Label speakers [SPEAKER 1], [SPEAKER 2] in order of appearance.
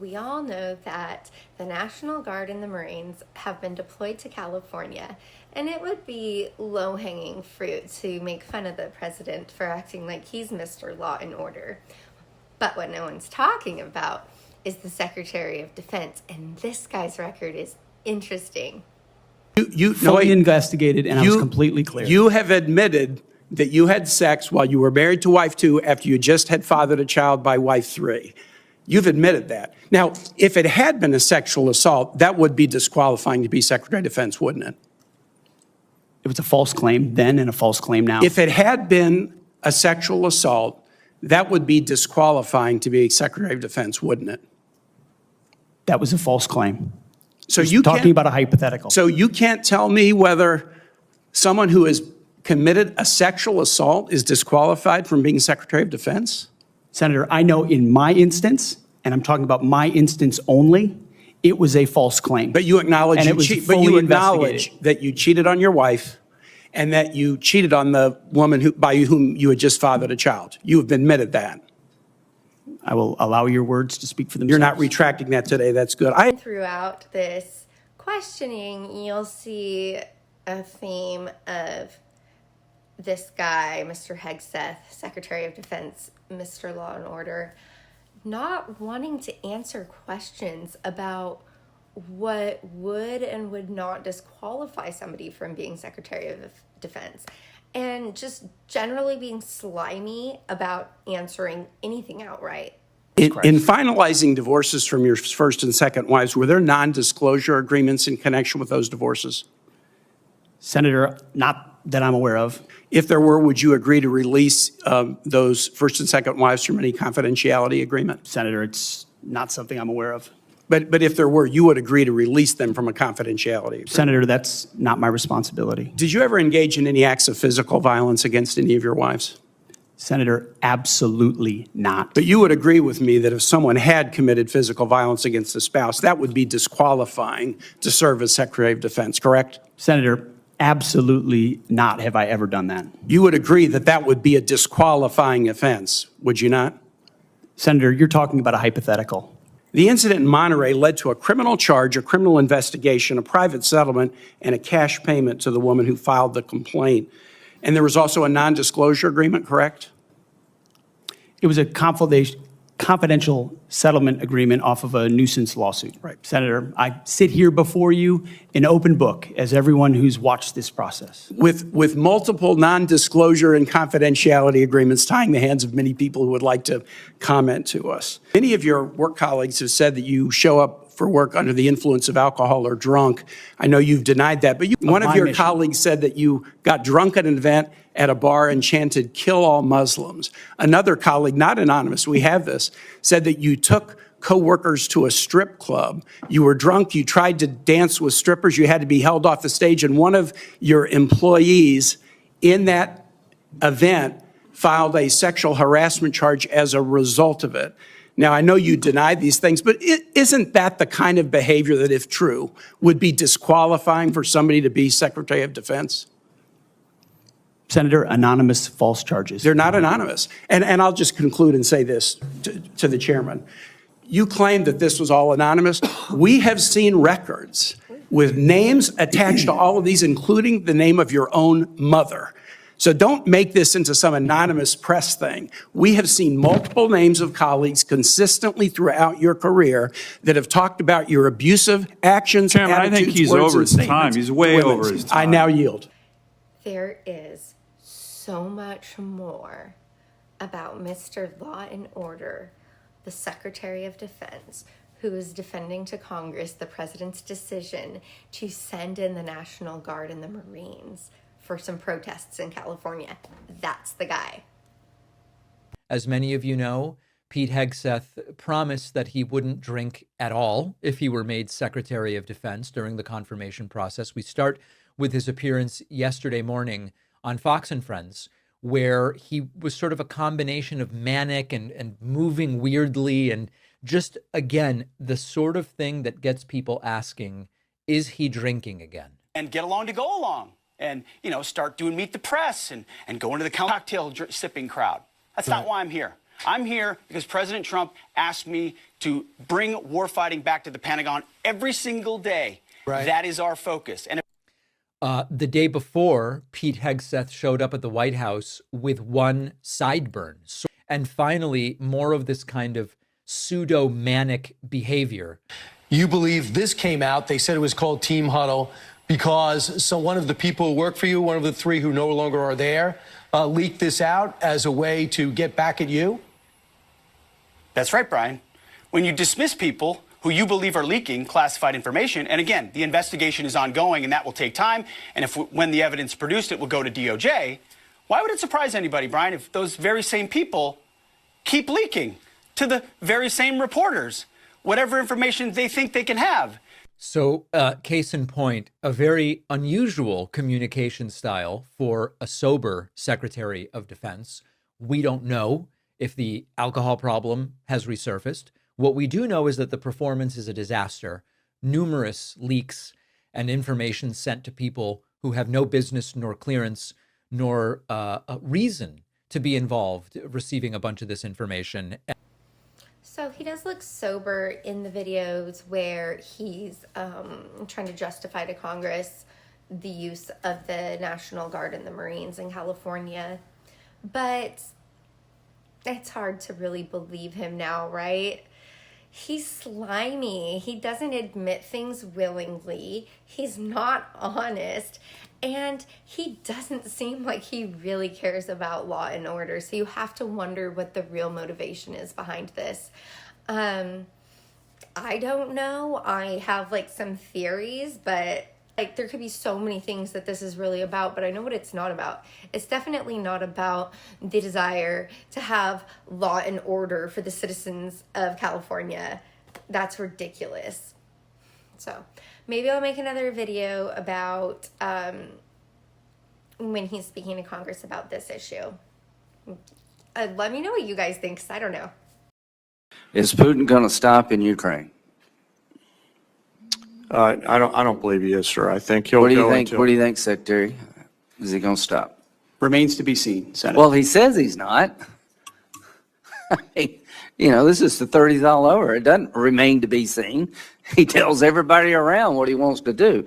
[SPEAKER 1] We all know that the National Guard and the Marines have been deployed to California, and it would be low-hanging fruit to make fun of the president for acting like he's Mr. Law and Order. But what no one's talking about is the Secretary of Defense, and this guy's record is interesting.
[SPEAKER 2] You
[SPEAKER 3] fully investigated, and I was completely clear.
[SPEAKER 2] You have admitted that you had sex while you were married to wife 2 after you just had fathered a child by wife 3. You've admitted that. Now, if it had been a sexual assault, that would be disqualifying to be Secretary of Defense, wouldn't it?
[SPEAKER 3] It was a false claim then and a false claim now.
[SPEAKER 2] If it had been a sexual assault, that would be disqualifying to be Secretary of Defense, wouldn't it?
[SPEAKER 3] That was a false claim.
[SPEAKER 2] So
[SPEAKER 3] you talking about a hypothetical.
[SPEAKER 2] So you can't tell me whether someone who has committed a sexual assault is disqualified from being Secretary of Defense?
[SPEAKER 3] Senator, I know in my instance, and I'm talking about my instance only, it was a false claim.
[SPEAKER 2] But you acknowledge, that you cheated on your wife and that you cheated on the woman by whom you had just fathered a child. You have admitted that.
[SPEAKER 3] I will allow your words to speak for themselves.
[SPEAKER 2] You're not retracting that today. That's good.
[SPEAKER 1] Throughout this questioning, you'll see a theme of this guy, Mr. Hegseth, Secretary of Defense, Mr. Law and Order, not wanting to answer questions about what would and would not disqualify somebody from being Secretary of Defense, and just generally being slimy about answering anything outright.
[SPEAKER 2] In finalizing divorces from your first and second wives, were there non-disclosure agreements in connection with those divorces?
[SPEAKER 3] Senator, not that I'm aware of.
[SPEAKER 2] If there were, would you agree to release those first and second wives from any confidentiality agreement?
[SPEAKER 3] Senator, it's not something I'm aware of.
[SPEAKER 2] But if there were, you would agree to release them from a confidentiality agreement?
[SPEAKER 3] Senator, that's not my responsibility.
[SPEAKER 2] Did you ever engage in any acts of physical violence against any of your wives?
[SPEAKER 3] Senator, absolutely not.
[SPEAKER 2] But you would agree with me that if someone had committed physical violence against a spouse, that would be disqualifying to serve as Secretary of Defense, correct?
[SPEAKER 3] Senator, absolutely not have I ever done that.
[SPEAKER 2] You would agree that that would be a disqualifying offense, would you not?
[SPEAKER 3] Senator, you're talking about a hypothetical.
[SPEAKER 2] The incident in Monterey led to a criminal charge, a criminal investigation, a private settlement, and a cash payment to the woman who filed the complaint. And there was also a non-disclosure agreement, correct?
[SPEAKER 3] It was a confidential settlement agreement off of a nuisance lawsuit.
[SPEAKER 2] Right.
[SPEAKER 3] Senator, I sit here before you an open book, as everyone who's watched this process.
[SPEAKER 2] With multiple non-disclosure and confidentiality agreements tying the hands of many people who would like to comment to us. Many of your work colleagues have said that you show up for work under the influence of alcohol or drunk. I know you've denied that, but one of your colleagues said that you got drunk at an event at a bar and chanted, "Kill all Muslims." Another colleague, not anonymous, we have this, said that you took co-workers to a strip club. You were drunk, you tried to dance with strippers, you had to be held off the stage, and one of your employees in that event filed a sexual harassment charge as a result of it. Now, I know you deny these things, but isn't that the kind of behavior that, if true, would be disqualifying for somebody to be Secretary of Defense?
[SPEAKER 3] Senator, anonymous false charges.
[SPEAKER 2] They're not anonymous. And I'll just conclude and say this to the chairman. You claim that this was all anonymous. We have seen records with names attached to all of these, including the name of your own mother. So don't make this into some anonymous press thing. We have seen multiple names of colleagues consistently throughout your career that have talked about your abusive actions,
[SPEAKER 4] Chairman,
[SPEAKER 2] attitudes,
[SPEAKER 4] I think he's
[SPEAKER 2] words,
[SPEAKER 4] over
[SPEAKER 2] and
[SPEAKER 4] his time.
[SPEAKER 2] statements
[SPEAKER 4] He's way
[SPEAKER 2] to women.
[SPEAKER 4] over his time.
[SPEAKER 2] I now yield.
[SPEAKER 1] There is so much more about Mr. Law and Order, the Secretary of Defense, who is defending to Congress the president's decision to send in the National Guard and the Marines for some protests in California. That's the guy.
[SPEAKER 5] As many of you know, Pete Hegseth promised that he wouldn't drink at all if he were made Secretary of Defense during the confirmation process. We start with his appearance yesterday morning on Fox and Friends, where he was sort of a combination of manic and moving weirdly, and just, again, the sort of thing that gets people asking, is he drinking again?
[SPEAKER 6] And get along to go along. And, start doing Meet the Press and go into the cocktail sipping crowd. That's not why I'm here. I'm here because President Trump asked me to bring warfighting back to the Pentagon every single day.
[SPEAKER 4] Right.
[SPEAKER 6] That is our focus. And
[SPEAKER 5] The day before, Pete Hegseth showed up at the White House with one sideburn. And finally, more of this kind of pseudo-manic behavior.
[SPEAKER 4] You believe this came out, they said it was called Team Huddle, because one of the people who work for you, one of the three who no longer are there, leaked this out as a way to get back at you?
[SPEAKER 6] that's right, Brian. When you dismiss people who you believe are leaking classified information, and again, the investigation is ongoing and that will take time, and when the evidence produced, it will go to DOJ, why would it surprise anybody, Brian, if those very same people keep leaking to the very same reporters whatever information they think they can have?
[SPEAKER 5] So, case in point, a very unusual communication style for a sober Secretary of Defense. We don't know if the alcohol problem has resurfaced. What we do know is that the performance is a disaster. Numerous leaks and information sent to people who have no business nor clearance nor a reason to be involved receiving a bunch of this information.
[SPEAKER 1] So he does look sober in the videos where he's trying to justify to Congress the use of the National Guard and the Marines in California. But it's hard to really believe him now, right? He's slimy. He doesn't admit things willingly. He's not honest. And he doesn't seem like he really cares about law and order. So you have to wonder what the real motivation is behind this. I don't know. I have like some theories, but like there could be so many things that this is really about, but I know what it's not about. It's definitely not about the desire to have law and order for the citizens of California. That's ridiculous. So maybe I'll make another video about when he's speaking to Congress about this issue. Let me know what you guys think, because I don't know.
[SPEAKER 7] Is Putin going to stop in Ukraine?
[SPEAKER 8] I don't believe he is, sir. I think he'll
[SPEAKER 7] What do you
[SPEAKER 8] go
[SPEAKER 7] think?
[SPEAKER 8] until.
[SPEAKER 7] What do you think, Secretary? Is he going to stop?
[SPEAKER 3] Remains to be seen, Senator.
[SPEAKER 7] Well, he says he's not. This is the 30th all over. It doesn't remain to be seen. He tells everybody around what he wants to do.